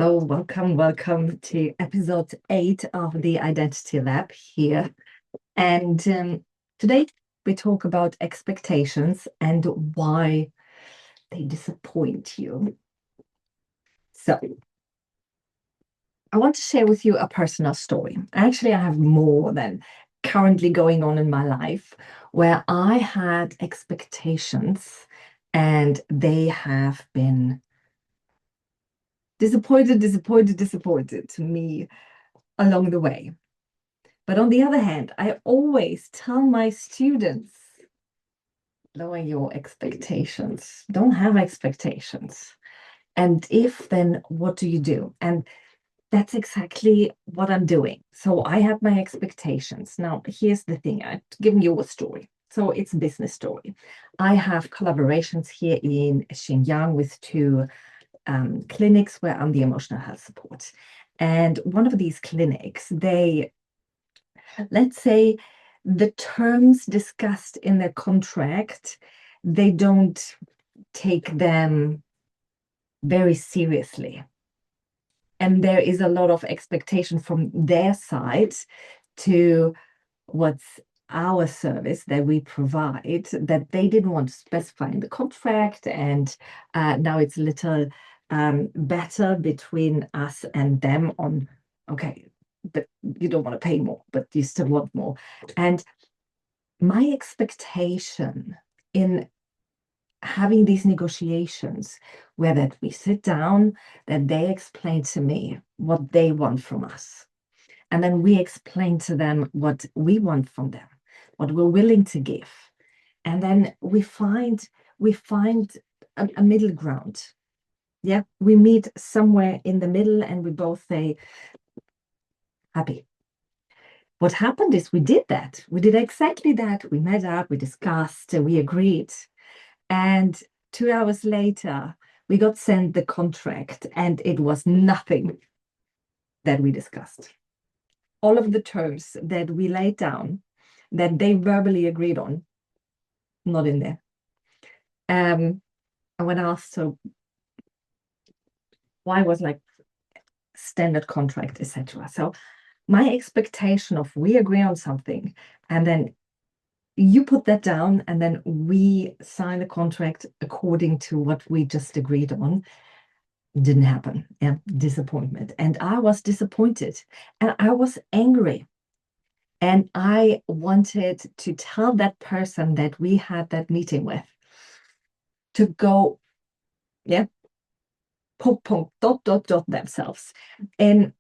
So, welcome to episode 8 of the Identity Lab here. And today we talk about expectations and why they disappoint you. So, I want to share with you a personal story. Actually, I have more than currently going on in my life where I had expectations and they have been disappointed to me along the way. But on the other hand, I always tell my students, lower your expectations. Don't have expectations. And if, then what do you do? And that's exactly what I'm doing. So I have my expectations. Now, here's the thing. I've given you a story. So it's a business story. I have collaborations here in Xinjiang with two clinics where I'm the emotional health support. And one of these clinics, let's say the terms discussed in the contract, they don't take them very seriously. And there is a lot of expectation from their side to what's our service that we provide that they didn't want to specify in the contract. And now it's a little better between us and them on, okay, but you don't want to pay more, but you still want more. And my expectation in having these negotiations where that we sit down, that they explain to me what they want from us. And then we explain to them what we want from them, what we're willing to give. And then we find a middle ground. Yeah, we meet somewhere in the middle and we both say, happy. What happened is we did that. We did exactly that. We met up, we discussed, we agreed. And 2 hours later, we got sent the contract and it was nothing that we discussed. All of the terms that we laid down, that they verbally agreed on, not in there. And when asked, so why was like standard contract, etc. So my expectation of we agree on something and then you put that down and then we sign the contract according to what we just agreed on, didn't happen. Yeah, disappointment. And I was disappointed and I was angry. And I wanted to tell that person that we had that meeting with to go, yeah, dot themselves. And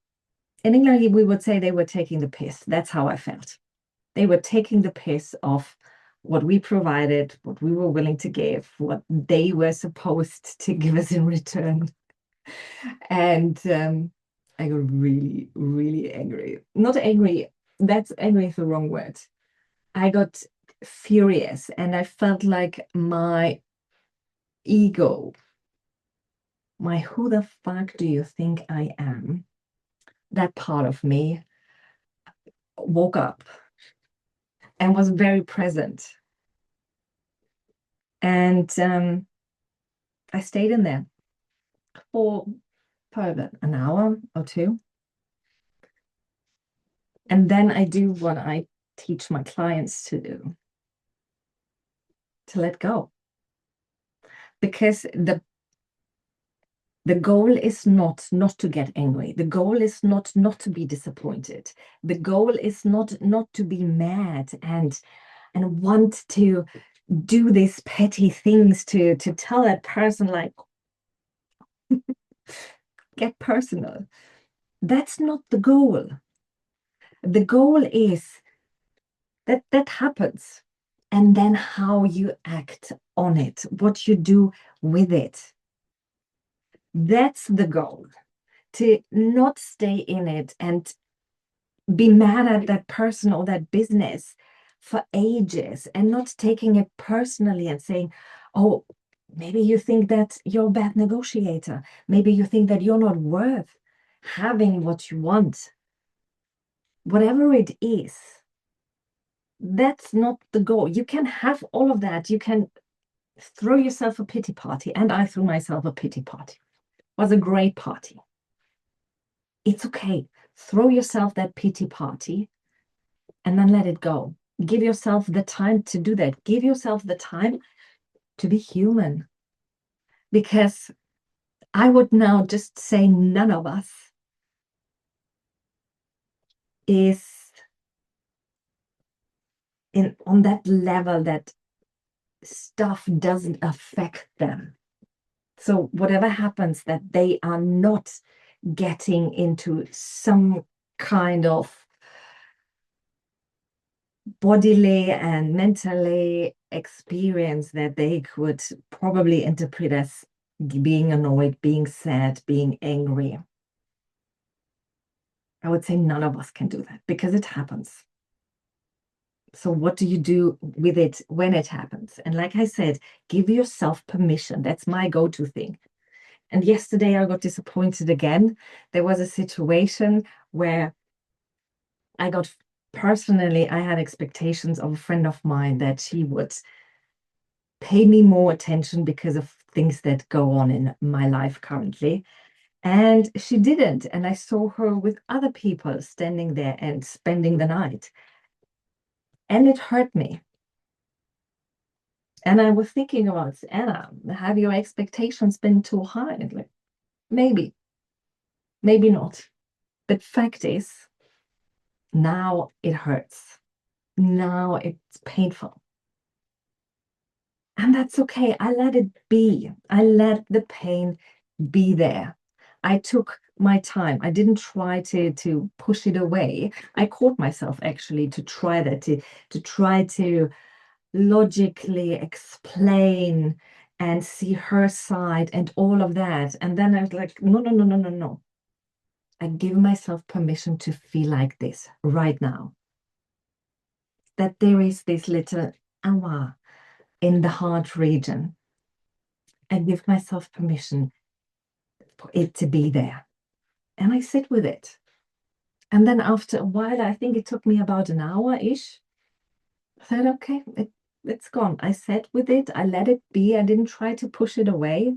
in England, we would say they were taking the piss. That's how I felt. They were taking the piss of what we provided, what we were willing to give, what they were supposed to give us in return. And I got really, really angry. Not angry, that's angry is the wrong word. I got furious and I felt like my ego, my who the fuck do you think I am? That part of me woke up and was very present. And I stayed in there for probably an hour or two. And then I do what I teach my clients to do, to let go. Because the goal is not to get angry. The goal is not to be disappointed. The goal is not to be mad and want to do these petty things to tell that person like, get personal. That's not the goal. The goal is that happens. And then how you act on it, what you do with it. That's the goal. To not stay in it and be mad at that person or that business for ages and not taking it personally and saying, oh, maybe you think that you're a bad negotiator. Maybe you think that you're not worth having what you want. Whatever it is, that's not the goal. You can have all of that. You can throw yourself a pity party. And I threw myself a pity party. It was a great party. It's okay. Throw yourself that pity party and then let it go. Give yourself the time to do that. Give yourself the time to be human. Because I would now just say none of us is on that level that stuff doesn't affect them. So whatever happens, that they are not getting into some kind of bodily and mentally experience that they could probably interpret as being annoyed, being sad, being angry. I would say none of us can do that because it happens. So what do you do with it when it happens? And like I said, give yourself permission. That's my go-to thing. And yesterday I got disappointed again. There was a situation where I had expectations of a friend of mine that she would pay me more attention because of things that go on in my life currently. And she didn't. And I saw her with other people standing there and spending the night. And it hurt me. And I was thinking about, Anna, have your expectations been too high? And like, maybe, maybe not. But fact is, now it hurts. Now it's painful. And that's okay. I let it be. I let the pain be there. I took my time. I didn't try to push it away. I caught myself actually to try that, to try to logically explain and see her side and all of that. And then I was like, no, no, no, no, no, no. I give myself permission to feel like this right now. That there is this little awa in the heart region. I give myself permission for it to be there. And I sit with it. And then after a while, I think it took me about an hour-ish, I said, okay, it's gone. I sat with it. I let it be. I didn't try to push it away.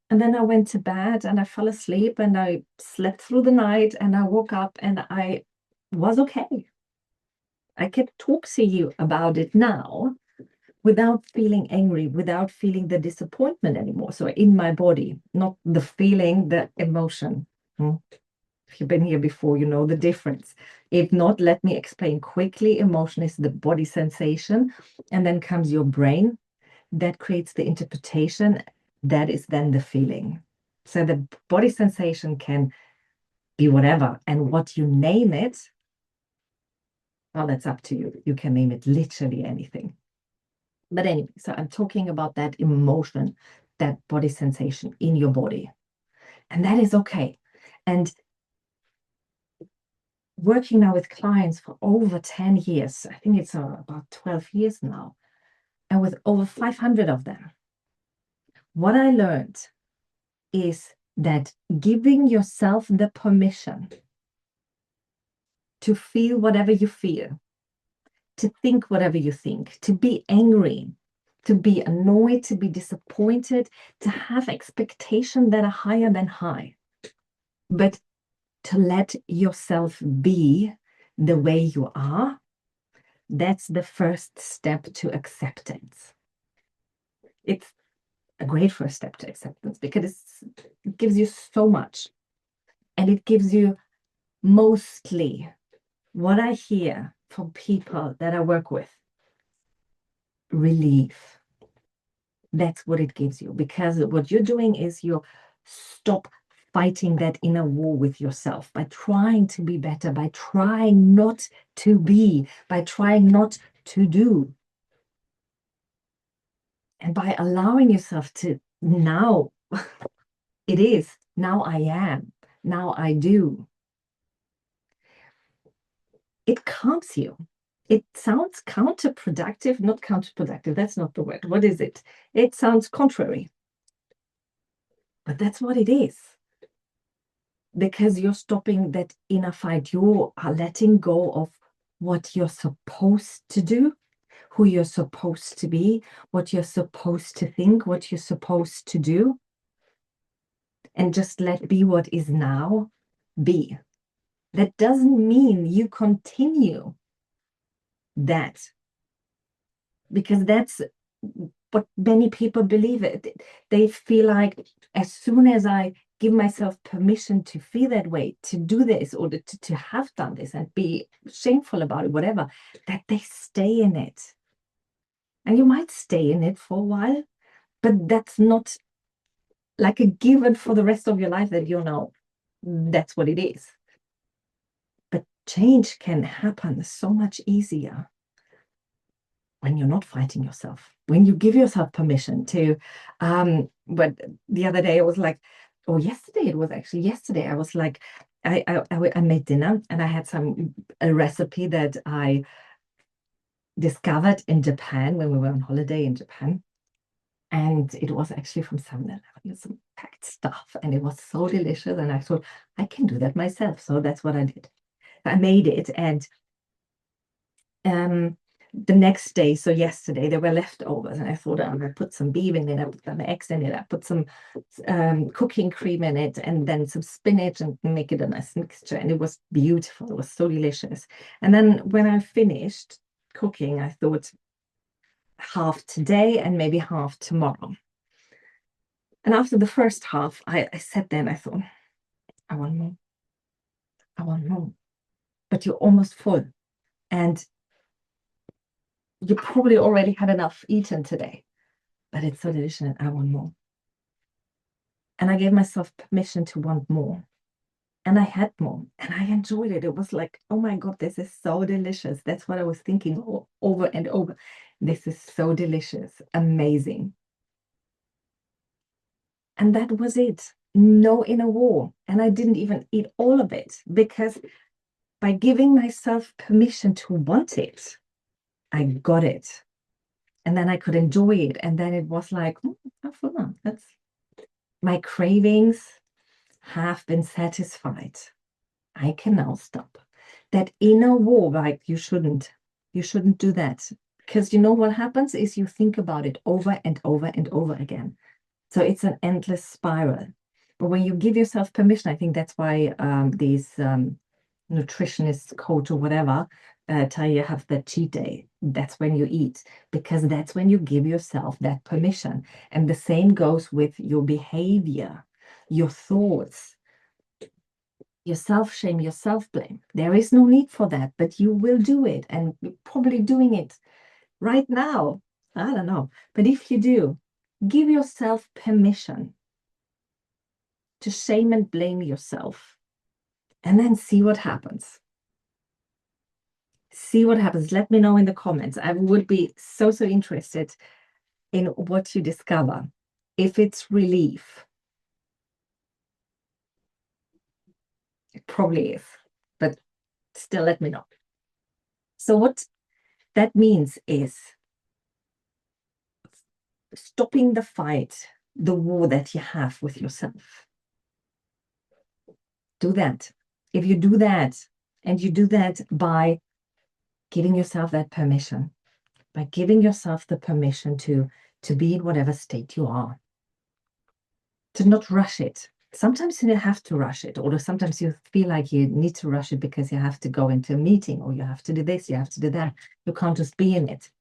And then I went to bed and I fell asleep and I slept through the night and I woke up and I was okay. I can talk to you about it now without feeling angry, without feeling the disappointment anymore. So in my body, not the feeling, the emotion. If you've been here before, you know the difference. If not, let me explain quickly. Emotion is the body sensation, and then comes your brain that creates the interpretation. That is then the feeling. So the body sensation can be whatever, and what you name it, well, that's up to you. You can name it literally anything. But anyway, so I'm talking about that emotion, that body sensation in your body. And that is okay. And working now with clients for over 10 years, I think it's about 12 years now, and with over 500 of them, what I learned is that giving yourself the permission to feel whatever you feel, to think whatever you think, to be angry, to be annoyed, to be disappointed, to have expectations that are higher than high, but to let yourself be the way you are, that's the first step to acceptance. It's a great first step to acceptance because it gives you so much. And it gives you mostly what I hear from people that I work with, relief. That's what it gives you, because what you're doing is you stop fighting that inner war with yourself by trying to be better, by trying not to be, by trying not to do. And by allowing yourself to now, it is, now I am, now I do. It calms you. It sounds counterproductive, not counterproductive, that's not the word. What is it? It sounds contrary. But that's what it is. Because you're stopping that inner fight. You are letting go of what you're supposed to do, who you're supposed to be, what you're supposed to think, what you're supposed to do. And just let be what is now. be. That doesn't mean you continue that, because that's what many people believe. They feel like as soon as I give myself permission to feel that way, to do this, or to have done this and be shameful about it, whatever, that they stay in it. And you might stay in it for a while, but that's not like a given for the rest of your life that you know that's what it is. But change can happen so much easier when you're not fighting yourself, when you give yourself permission to, but the other day I was like, or yesterday, it was actually yesterday, I was like, I made dinner and I had a recipe that I discovered in Japan when we were on holiday in Japan. And it was actually from 7-Eleven, some packed stuff. And it was so delicious. And I thought, I can do that myself. So that's what I did. I made it. And the next day, so yesterday, there were leftovers. And I thought, I'm going to put some beef in it. I put some eggs in it. I put some cooking cream in it. And then some spinach and make it a nice mixture. And it was beautiful. It was so delicious. And then when I finished cooking, I thought, half today and maybe half tomorrow. And after the first half, I sat there and I thought, I want more. I want more. But you're almost full. And you probably already had enough eaten today. But it's so delicious and I want more. And I gave myself permission to want more. And I had more. And I enjoyed it. It was like, oh my God, this is so delicious. That's what I was thinking over and over. This is so delicious. Amazing. And that was it. No inner war. And I didn't even eat all of it, because by giving myself permission to want it, I got it. And then I could enjoy it. And then it was like, that's my cravings have been satisfied. I can now stop. That inner war, like you shouldn't do that. Because you know what happens is you think about it over and over and over again. So it's an endless spiral. But when you give yourself permission, I think that's why these nutritionists, coach or whatever, tell you have that cheat day. That's when you eat, because that's when you give yourself that permission. And the same goes with your behavior, your thoughts, your self-shame, your self-blame. There is no need for that, but you will do it. And you're probably doing it right now. I don't know. But if you do, give yourself permission to shame and blame yourself, and then see what happens. See what happens. Let me know in the comments. I would be so interested in what you discover. If it's relief, it probably is, but still let me know. So what that means is stopping the fight, the war that you have with yourself. Do that. If you do that, and you do that by giving yourself that permission, by giving yourself the permission to be in whatever state you are, to not rush it. Sometimes you have to rush it, or sometimes you feel like you need to rush it because you have to go into a meeting, or you have to do this, you have to do that. You can't just be in it.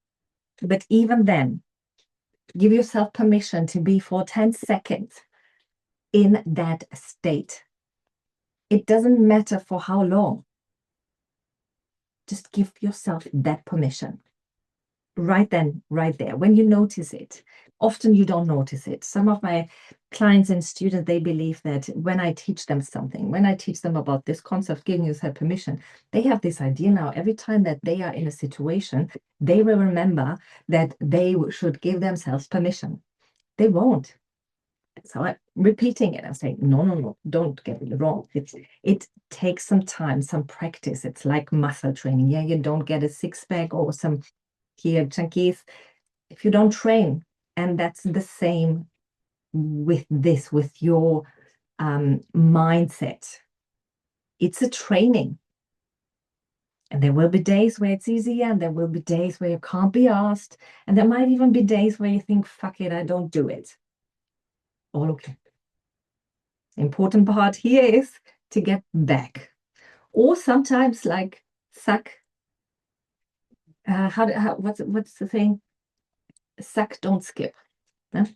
But even then, give yourself permission to be for 10 seconds in that state. It doesn't matter for how long. Just give yourself that permission. Right then, right there, when you notice it. Often you don't notice it. Some of my clients and students, they believe that when I teach them something, when I teach them about this concept, giving yourself permission, they have this idea now, every time that they are in a situation, they will remember that they should give themselves permission. They won't. So I'm repeating it. I'm saying, no, don't get me wrong. It takes some time, some practice. It's like muscle training. Yeah, you don't get a six-pack or some here junkies if you don't train. And that's the same with this, with your mindset. It's a training. And there will be days where it's easier, and there will be days where you can't be asked. And there might even be days where you think, fuck it, I don't do it. All okay. The important part here is to get back. Or sometimes like suck, what's the thing? Suck, don't skip. Huh?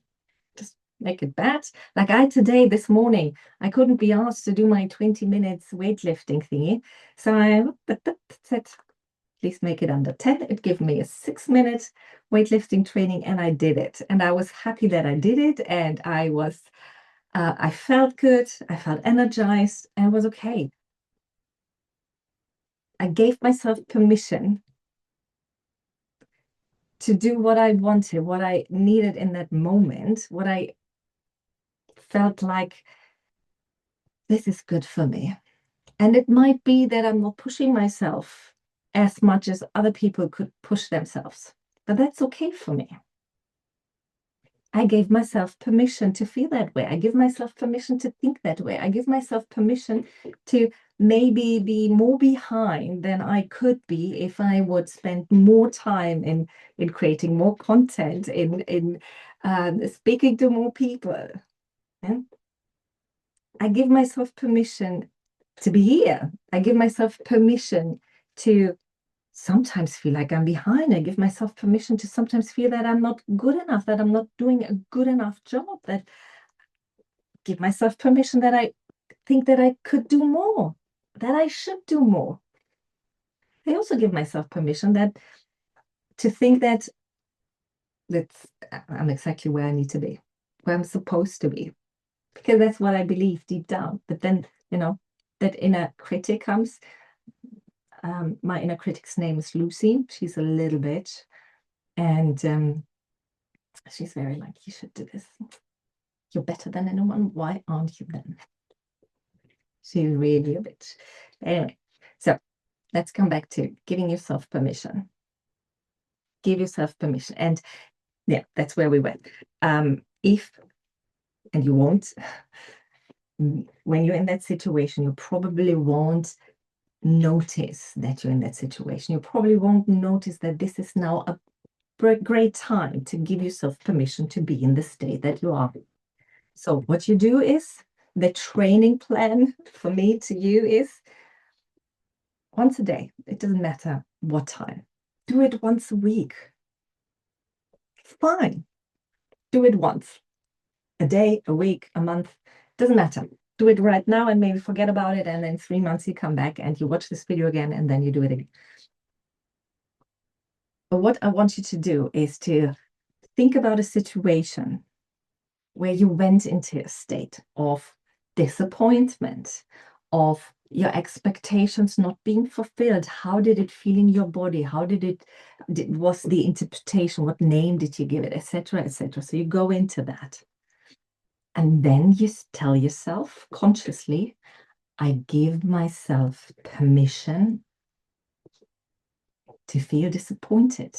Just make it bad. Like this morning, I couldn't be asked to do my 20 minutes weightlifting thingy. So I said, please make it under 10. It gave me a 6-minute weightlifting training and I did it. And I was happy that I did it. And I felt good. I felt energized and it was okay. I gave myself permission to do what I wanted, what I needed in that moment, what I felt like this is good for me. And it might be that I'm not pushing myself as much as other people could push themselves, but that's okay for me. I gave myself permission to feel that way. I give myself permission to think that way. I give myself permission to maybe be more behind than I could be if I would spend more time in creating more content, in speaking to more people. Yeah? I give myself permission to be here. I give myself permission to sometimes feel like I'm behind. I give myself permission to sometimes feel that I'm not good enough, that I'm not doing a good enough job, that give myself permission that I think that I could do more, that I should do more. I also give myself permission to think that I'm exactly where I need to be, where I'm supposed to be, because that's what I believe deep down. But then, that inner critic comes. My inner critic's name is Lucy. She's a little bitch. And she's very like, you should do this. You're better than anyone. Why aren't you then? She's really a bitch. Anyway, so let's come back to giving yourself permission. Give yourself permission. And yeah, that's where we went. And you won't, when you're in that situation, you probably won't notice that you're in that situation. You probably won't notice that this is now a great time to give yourself permission to be in the state that you are. So what you do is, the training plan for me to you is once a day. It doesn't matter what time. Do it once a week. Fine. Do it once. A day, a week, a month. Doesn't matter. Do it right now and maybe forget about it. And then 3 months you come back and you watch this video again and then you do it again. But what I want you to do is to think about a situation where you went into a state of disappointment, of your expectations not being fulfilled. How did it feel in your body? How was the interpretation? What name did you give it, etc., etc.? So you go into that. And then you tell yourself consciously, I give myself permission to feel disappointed,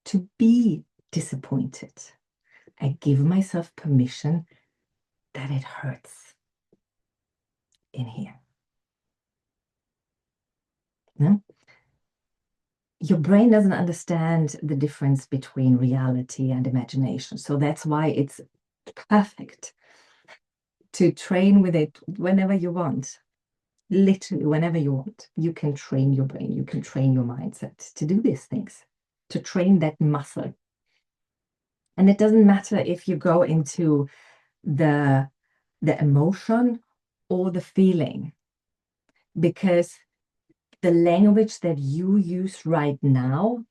to be disappointed. I give myself permission that it hurts in here. No? Your brain doesn't understand the difference between reality and imagination. So that's why it's perfect to train with it whenever you want. Literally, whenever you want. You can train your brain, you can train your mindset to do these things, to train that muscle. And it doesn't matter if you go into the emotion or the feeling, because the language that you use right now,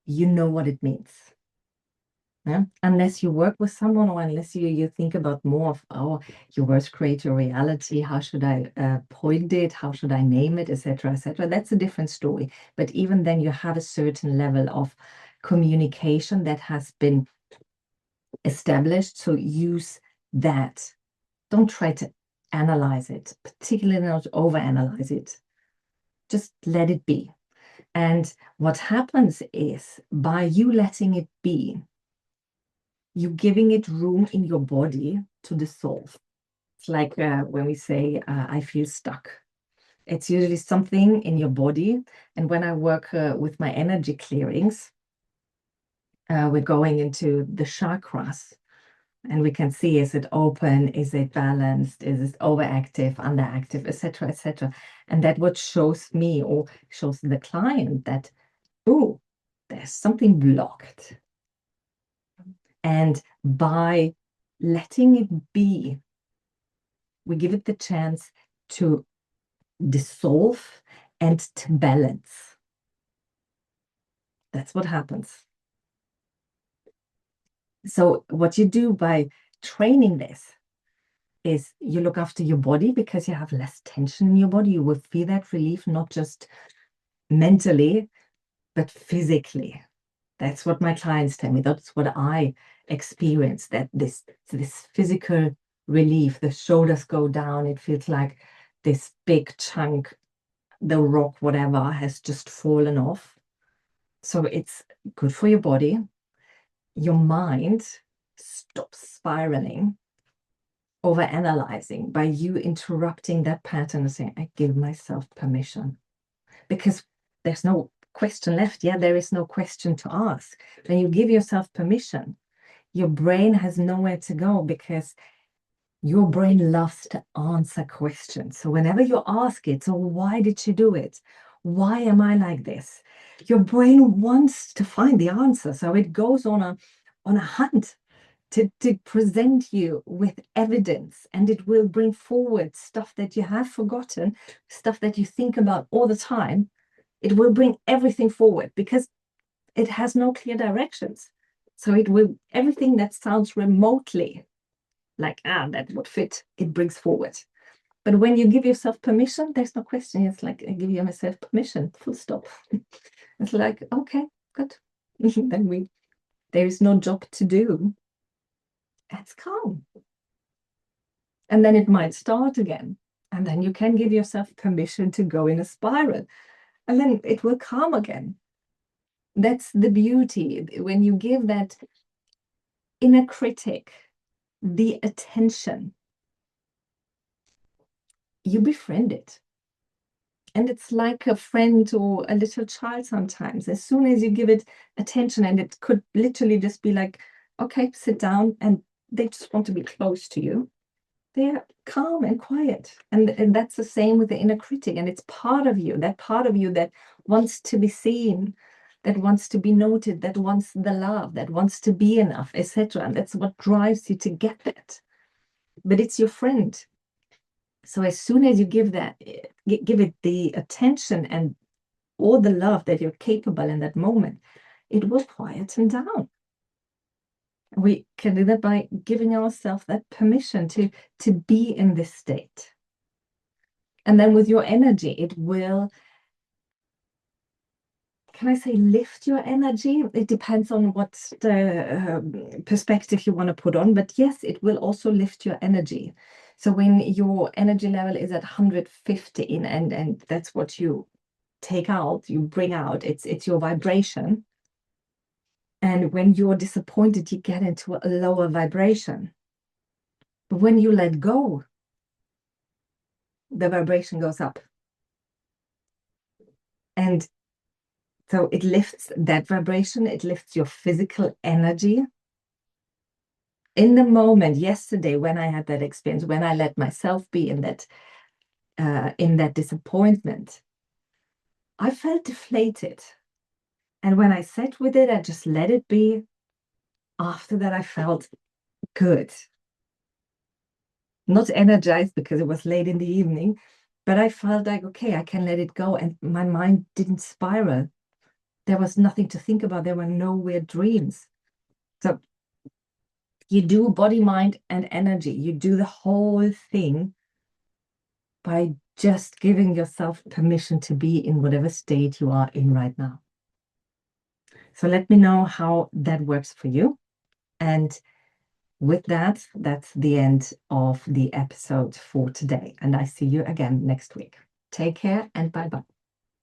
you know what it means. Yeah? Unless you work with someone, or unless you think about more of, your words create your reality. How should I point it? How should I name it, etc., etc. That's a different story. But even then, you have a certain level of communication that has been established. So use that. Don't try to analyze it, particularly not overanalyze it. Just let it be. And what happens is, by you letting it be, you giving it room in your body to dissolve. It's like when we say, I feel stuck. It's usually something in your body. And when I work with my energy clearings, we're going into the chakras. And we can see, is it open? Is it balanced? Is it overactive, underactive, etc., etc.? And that what shows me or shows the client that, oh, there's something blocked. And by letting it be, we give it the chance to dissolve and to balance. That's what happens. So what you do by training this is you look after your body because you have less tension in your body. You will feel that relief, not just mentally, but physically. That's what my clients tell me. That's what I experience, that this physical relief, the shoulders go down. It feels like this big chunk, the rock, whatever, has just fallen off. So it's good for your body. Your mind stops spiraling, overanalyzing, by you interrupting that pattern and saying, I give myself permission. Because there's no question left. Yeah, there is no question to ask. When you give yourself permission, your brain has nowhere to go, because your brain loves to answer questions. So whenever you ask it, so why did you do it? Why am I like this? Your brain wants to find the answer. So it goes on a hunt to present you with evidence, and it will bring forward stuff that you have forgotten, stuff that you think about all the time. It will bring everything forward because it has no clear directions. So it will, everything that sounds remotely like, that would fit, it brings forward. But when you give yourself permission, there's no question. It's like, I give myself permission, full stop. It's like, okay, good. Then there is no job to do. It's calm. And then it might start again. And then you can give yourself permission to go in a spiral. And then it will calm again. That's the beauty. When you give that inner critic the attention, you befriend it. And it's like a friend or a little child sometimes. As soon as you give it attention, and it could literally just be like, okay, sit down, and they just want to be close to you. They're calm and quiet. And that's the same with the inner critic. And it's part of you, that part of you that wants to be seen, that wants to be noted, that wants the love, that wants to be enough, etc. And that's what drives you to get that. But it's your friend. So as soon as you give it the attention and all the love that you're capable in that moment, it will quieten down. We can do that by giving ourselves that permission to be in this state. And then with your energy, it will, can I say, lift your energy? It depends on what the perspective you want to put on. But yes, it will also lift your energy. So when your energy level is at 115, and that's what you take out, you bring out, it's your vibration. And when you're disappointed, you get into a lower vibration. But when you let go, the vibration goes up. And so it lifts that vibration, it lifts your physical energy. In the moment, yesterday, when I had that experience, when I let myself be in that disappointment, I felt deflated. And when I sat with it, I just let it be. After that, I felt good. Not energized because it was late in the evening, but I felt like, okay, I can let it go. And my mind didn't spiral. There was nothing to think about. There were no weird dreams. So you do body, mind, and energy. You do the whole thing by just giving yourself permission to be in whatever state you are in right now. So let me know how that works for you. And with that, that's the end of the episode for today. And I see you again next week. Take care and bye-bye.